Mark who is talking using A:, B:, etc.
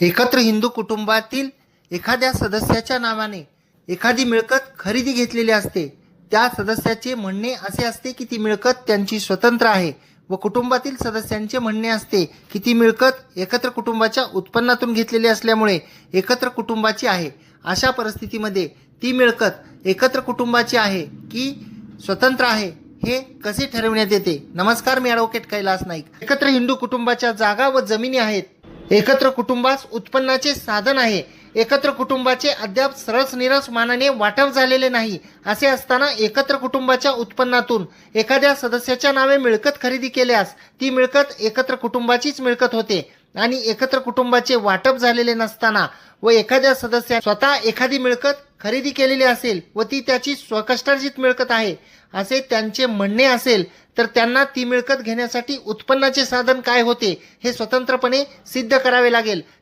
A: एकत्र हिंदू कुटुंबातील एखाद्या सदस्याच्या नावाने एखादी मिळकत खरेदी घेतलेली असते. त्या सदस्याचे म्हणणे असे असते की ती मिळकत त्यांची स्वतंत्र आहे व कुटुंबातील सदस्यांचे म्हणणे असते की ती मिळकत एकत्र कुटुंबाच्या उत्पन्नातून घेतलेली असल्यामुळे एकत्र कुटुंबाची आहे. अशा परिस्थितीमध्ये ती मिळकत एकत्र कुटुंबाची आहे की स्वतंत्र आहे हे कसे ठरविण्यात येते? नमस्कार, मी ॲडव्होकेट कैलास नाईक. एकत्र हिंदू कुटुंबाच्या जागा व जमिनी आहेत. एकत्र कुटुंबास उत्पन्नाचे साधन आहे. एकत्र कुटुंबाचे अद्याप सरसनिरस मानाने वाटप झालेले नाही. असे असताना एकत्र कुटुंबाच्या उत्पन्नातून एखाद्या सदस्याच्या नावे मिळकत खरेदी केल्यास ती मिळकत एकत्र कुटुंबाचीच मिळकत होते आणि एकत्र कुटुंबाचे वाटप झालेले नसताना व एखाद्या सदस्या स्वतः एखादी मिळकत खरेदी केलेली असेल व ती त्याची स्वकष्टार्जित मिळकत आहे असे त्यांचे म्हणणे असेल तर त्यांना ती मिळकत घेण्यासाठी उत्पन्नाचे साधन काय होते हे स्वतंत्रपणे सिद्ध करावे लागेल.